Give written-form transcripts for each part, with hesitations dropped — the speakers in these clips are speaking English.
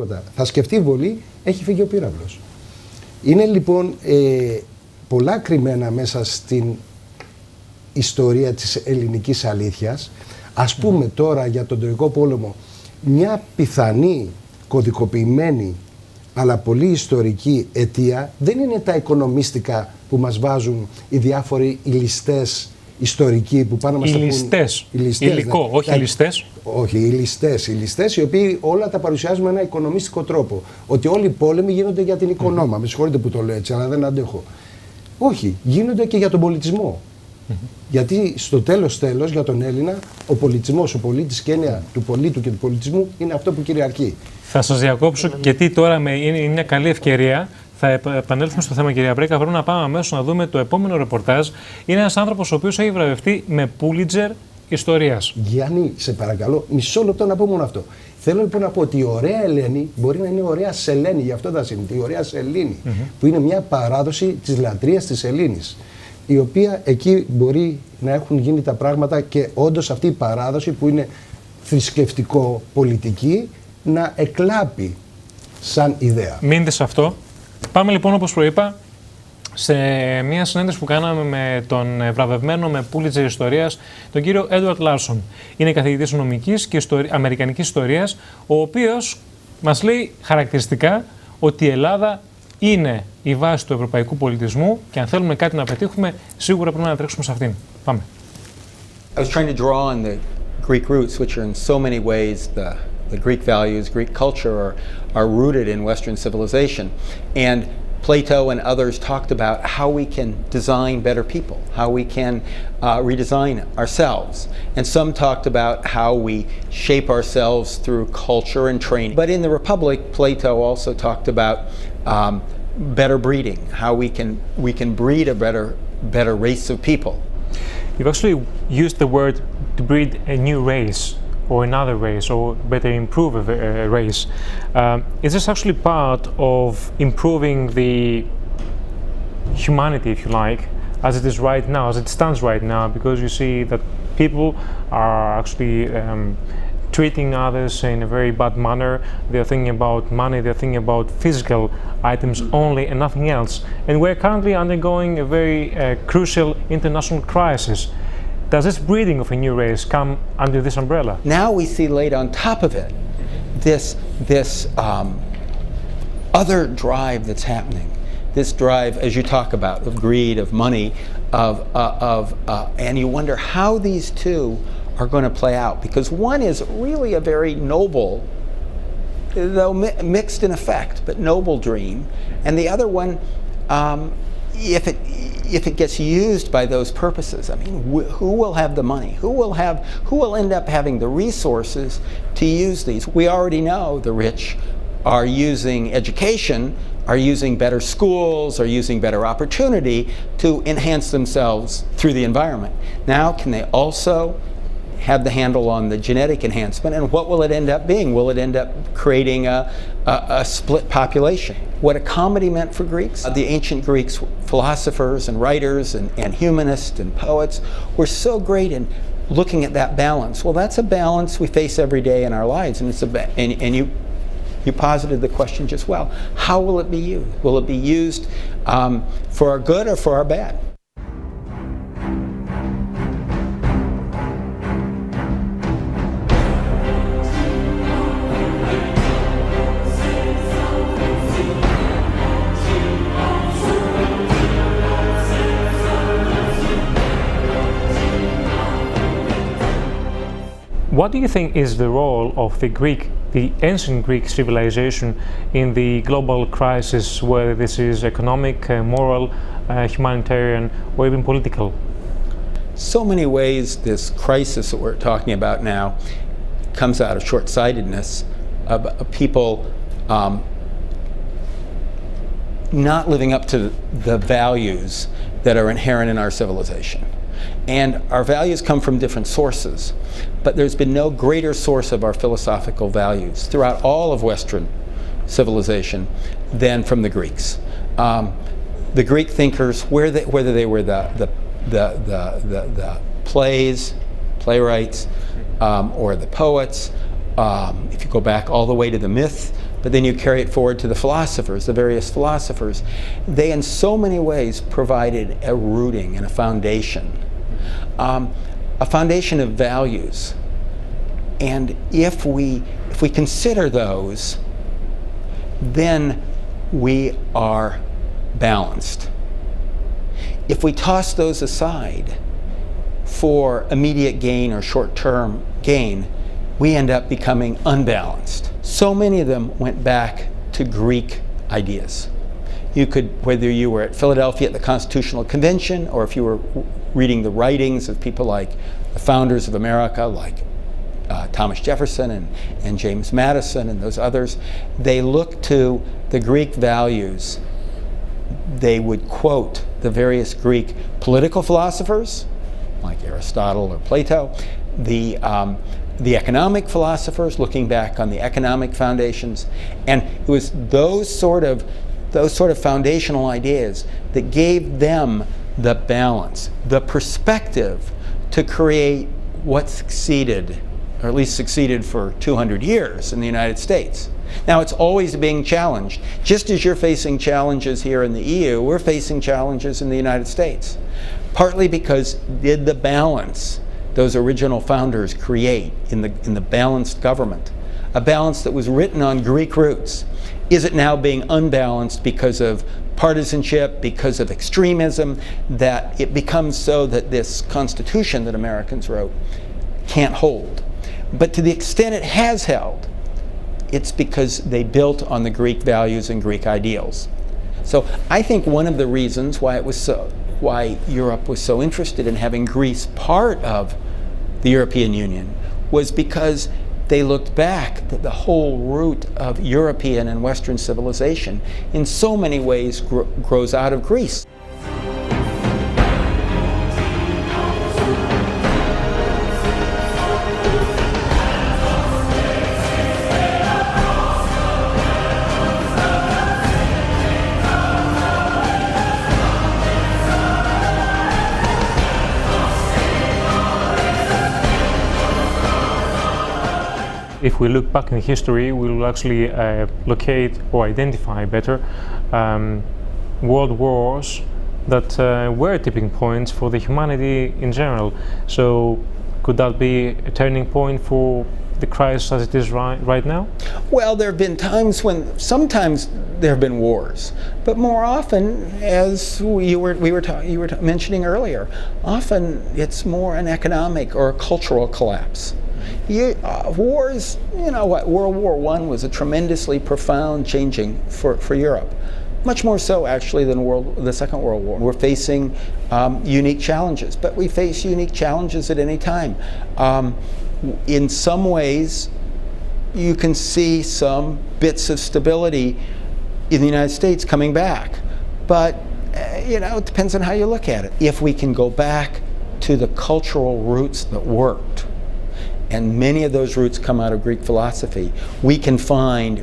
τίποτα. Θα σκεφτεί βολή, έχει φύγει ο πύραυλος. Είναι λοιπόν πολλά κρυμμένα μέσα στην ιστορία της ελληνικής αλήθειας. Ας πούμε τώρα για τον Τροικό Πόλεμο, μια πιθανή κωδικοποιημένη αλλά πολύ ιστορική αιτία δεν είναι τα οικονομίστικα που μας βάζουν οι διάφοροι ληστές ιστορικοί που πάνε να μας τα πούν. Υλικό, όχι οι ληστές. Όχι, οι ληστές οι οποίοι όλα τα παρουσιάζουν με ένα οικονομιστικό τρόπο. Ότι όλοι οι πόλεμοι γίνονται για την οικονόμα. Με συγχωρείτε που το λέω έτσι, αλλά δεν αντέχω. Όχι, γίνονται και για τον πολιτισμό. Γιατί στο τέλος για τον Έλληνα, ο πολιτισμός, ο πολίτης και έννοια του πολίτου και του πολιτισμού είναι αυτό που κυριαρχεί. Θα σας διακόψω γιατί τώρα είναι μια καλή ευκαιρία. Θα επανέλθουμε στο θέμα, κυρία Μπρέκα. Πρέπει να πάμε αμέσως να δούμε το επόμενο ρεπορτάζ. Είναι ένας άνθρωπος ο οποίος έχει βραβευτεί με Πούλιτζερ ιστορίας. Γιάννη, σε παρακαλώ, μισό λεπτό να πω μόνο αυτό. Θέλω λοιπόν να πω ότι η ωραία Ελένη μπορεί να είναι ωραία Σελένη, γι' αυτό θα συμβεί. Η ωραία Σελήνη, που είναι μια παράδοση της λατρείας της Ελλήνης, η οποία εκεί μπορεί να έχουν γίνει τα πράγματα και όντως αυτή η παράδοση που είναι θρησκευτικό-πολιτική να εκλάπει σαν ιδέα. Μείνετε σε αυτό. Πάμε λοιπόν, όπως προείπα, σε μια συνέντευξη που κάναμε με τον βραβευμένο με Πούλιτζερ ιστορίας, τον κύριο Έντουαρτ Λάρσον. Είναι καθηγητής νομικής και αμερικανικής ιστορίας, ο οποίος μας λέει χαρακτηριστικά ότι η Ελλάδα είναι η βάση του ευρωπαϊκού πολιτισμού και αν θέλουμε κάτι να πετύχουμε, σίγουρα πρέπει να τρέξουμε σε αυτήν. Πάμε. I was trying to draw on the Greek roots, which are in so many ways the Greek values, Greek culture are rooted in Western civilization. And Plato and others talked about how we can design better people, how we can redesign ourselves. And some talked about how we shape ourselves through culture and training. But in the Republic, Plato also talked about better breeding, how we can breed a better race of people. You've actually used the word to breed a new race or another race or better improve a race. Is this actually part of improving the humanity, if you like, as it is right now, as it stands right now, because you see that people are actually treating others in a very bad manner. They're thinking about money, they're thinking about physical items only and nothing else. And we're currently undergoing a very crucial international crisis. Does this breeding of a new race come under this umbrella? Now we see laid on top of it this other drive that's happening. This drive, as you talk about, of greed, of money, and you wonder how these two are going to play out, because one is really a very noble, though mixed in effect, but noble dream, and the other one, if it gets used by those purposes, I mean, who will have the money? Who will end up having the resources to use these? We already know the rich are using education, are using better schools, are using better opportunity to enhance themselves through the environment. Now, can they also have the handle on the genetic enhancement, and what will it end up being? Will it end up creating a split population? What a comedy meant for Greeks, the ancient Greeks, philosophers and writers and humanists and poets were so great in looking at that balance. Well, that's a balance we face every day in our lives, and and you posited the question just well. How will it be used? Will it be used for our good or for our bad? What do you think is the role of the ancient Greek civilization in the global crisis, whether this is economic, moral, humanitarian, or even political? So many ways this crisis that we're talking about now comes out of short-sightedness, of people not living up to the values that are inherent in our civilization. And our values come from different sources, but there's been no greater source of our philosophical values throughout all of Western civilization than from the Greeks. The Greek thinkers, whether they were the playwrights, or the poets, if you go back all the way to the but then you carry it forward to the philosophers, the various philosophers. They in so many ways provided a rooting and a foundation of values. And if we consider those, then we are balanced. If we toss those aside for immediate gain or short-term gain, we end up becoming unbalanced. So many of them went back to Greek ideas. You could, whether you were at Philadelphia at the Constitutional Convention, or if you were reading the writings of people like the founders of America, like Thomas Jefferson and James Madison and those others, they looked to the Greek values. They would quote the various Greek political philosophers, like Aristotle or Plato, the economic philosophers, looking back on the economic foundations, and it was those sort of foundational ideas that gave them the balance, the perspective to create what succeeded, or at least succeeded for 200 years in the United States. Now, it's always being challenged. Just as you're facing challenges here in the EU, we're facing challenges in the United States. Partly because did the balance those original founders create in the balanced government, a balance that was written on Greek roots, is it now being unbalanced because of partisanship, because of extremism, that it becomes so that this Constitution that Americans wrote can't hold? But to the extent it has held, it's because they built on the Greek values and Greek ideals. So I think one of the reasons why Europe was so interested in having Greece part of the European Union was because they looked back that the whole root of European and Western civilization in so many ways grows out of Greece. If we look back in history, we will actually locate or identify better world wars that were tipping points for the humanity in general. So could that be a turning point for the crisis as it is right now? Well, there have been times when sometimes there have been wars, but more often, as you were mentioning earlier, often it's more an economic or a cultural collapse. Wars, you know what, World War I was a tremendously profound changing for Europe. Much more so, actually, than the Second World War. We're facing unique challenges, but we face unique challenges at any time. In some ways, you can see some bits of stability in the United States coming back, but you know, it depends on how you look at it. If we can go back to the cultural roots that worked, and many of those roots come out of Greek philosophy, we can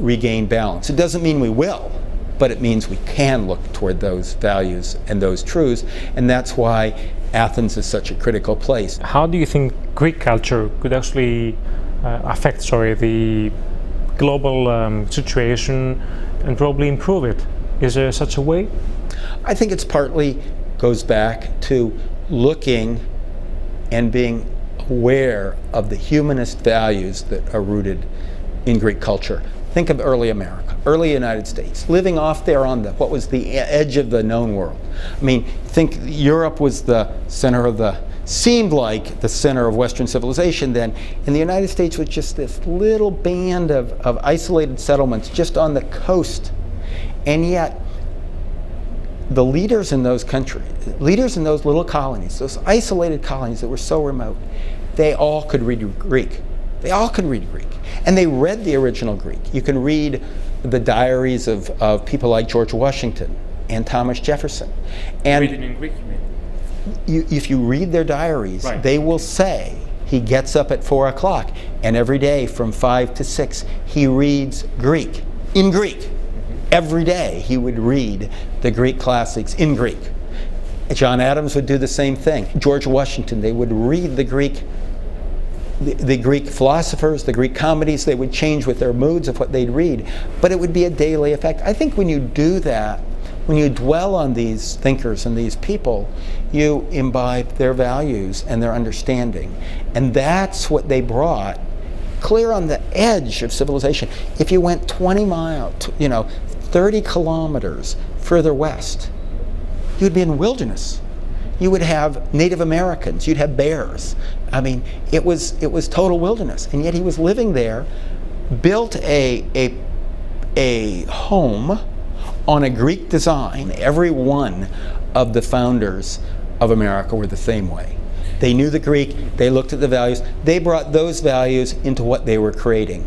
regain balance. It doesn't mean we will, but it means we can look toward those values and those truths, and that's why Athens is such a critical place. How do you think Greek culture could actually affect the global situation and probably improve it? Is there such a way? I think it's partly goes back to looking and being aware of the humanist values that are rooted in Greek culture. Think of early America, early United States, living off there on what was the edge of the known world. I mean, think Europe was the center seemed like the center of Western civilization then, and the United States was just this little band of isolated settlements just on the coast. And yet, the leaders in those countries, leaders in those little colonies, those isolated colonies that were so remote, they all could read Greek. They all could read Greek. And they read the original Greek. You can read the diaries of people like George Washington and Thomas Jefferson. And written in Greek, you mean? If you read their diaries, right, they will say he gets up at 4 o'clock, and every day from 5 to 6, he reads Greek, in Greek. Every day he would read the Greek classics in Greek. John Adams would do the same thing. George Washington, they would read the Greek the Greek philosophers, the Greek comedies, they would change with their moods of what they'd read, but it would be a daily effect. I think when you do that, when you dwell on these thinkers and these people, you imbibe their values and their understanding. And that's what they brought clear on the edge of civilization. If you went 20 miles, 30 kilometers further west, you'd be in wilderness. You would have Native Americans, you'd have bears. I mean, it was total wilderness. And yet he was living there, built a home on a Greek design. Every one of the founders of America were the same way. They knew the Greek, they looked at the values, they brought those values into what they were creating.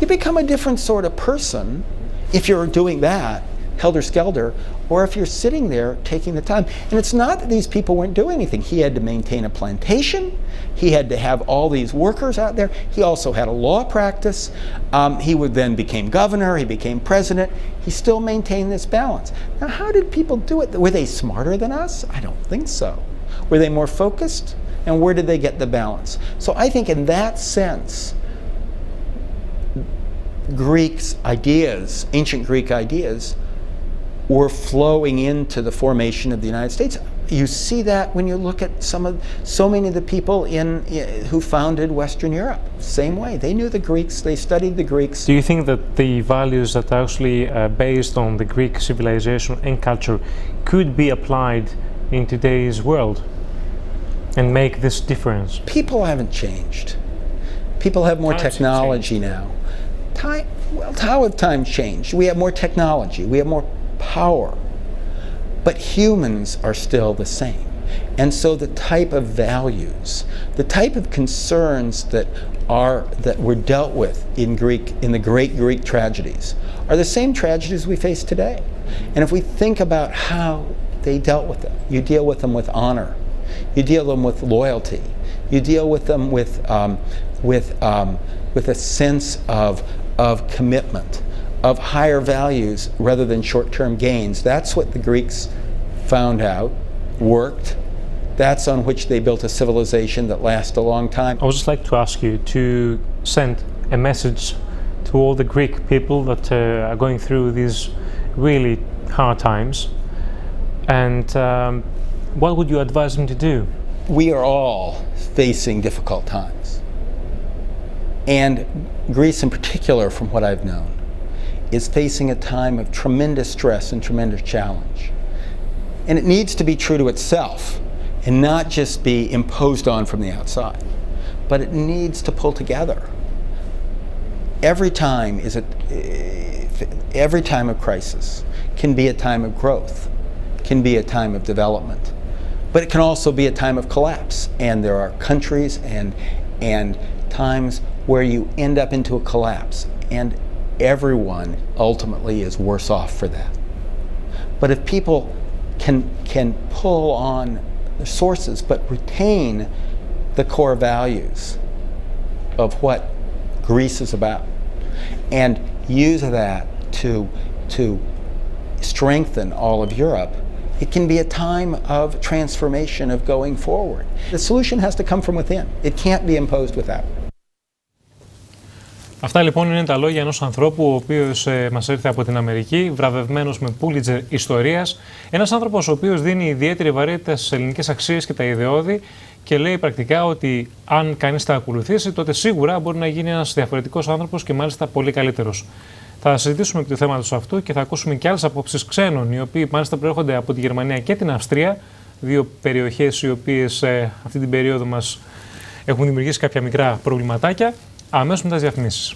You become a different sort of person if you're doing that, helter-skelter, or if you're sitting there taking the time. And it's not that these people weren't doing anything. He had to maintain a plantation. He had to have all these workers out there. He also had a law practice. He then became governor. He became president. He still maintained this balance. Now, how did people do it? Were they smarter than us? I don't think so. Were they more focused? And where did they get the balance? So I think in that sense, Greeks' ideas, ancient Greek ideas, were flowing into the formation of the United States. You see that when you look at so many of the people who founded Western Europe. Same way, they knew the Greeks, they studied the Greeks. Do you think that the values that are actually based on the Greek civilization and culture could be applied in today's world and make this difference? People haven't changed. People have more technology now. How have times changed? We have more technology, we have more power, but humans are still the same. And so the type of values, the type of concerns that were dealt with in the great Greek tragedies are the same tragedies we face today. And if we think about how they dealt with them, you deal with them with honor, you deal with them with loyalty, you deal with them with a sense of commitment, of higher values rather than short-term gains. That's what the Greeks found out, worked. That's on which they built a civilization that lasts a long time. I would just like to ask you to send a message to all the Greek people that are going through these really hard times. And what would you advise them to do? We are all facing difficult times. And Greece in particular, from what I've known, is facing a time of tremendous stress and tremendous challenge. And it needs to be true to itself and not just be imposed on from the outside, but it needs to pull together. Every time of crisis can be a time of growth, can be a time of development, but it can also be a time of collapse. And there are countries and times where you end up into a collapse, and everyone ultimately is worse off for that. But if people can pull on the sources but retain the core values of what Greece is about and use that to strengthen all of Europe, it can be a time of transformation, of going forward. The solution has to come from within. It can't be imposed without. Αυτά λοιπόν είναι τα λόγια ενός ανθρώπου ο οποίος μας ήρθε από την Αμερική, βραβευμένος με Pulitzer ιστορίας. Ένας άνθρωπος ο οποίος δίνει ιδιαίτερη βαρύτητα στις ελληνικές αξίες και τα ιδεώδη και λέει πρακτικά ότι αν κανείς τα ακολουθήσει, τότε σίγουρα μπορεί να γίνει ένας διαφορετικός άνθρωπος και μάλιστα πολύ καλύτερος. Θα συζητήσουμε επί του θέματος αυτού και θα ακούσουμε και άλλες απόψεις ξένων, οι οποίοι μάλιστα προέρχονται από τη Γερμανία και την Αυστρία, δύο περιοχές οι οποίες αυτή την περίοδο μας έχουν δημιουργήσει κάποια μικρά προβληματάκια. Αμέσως μετά τις διαφημίσεις.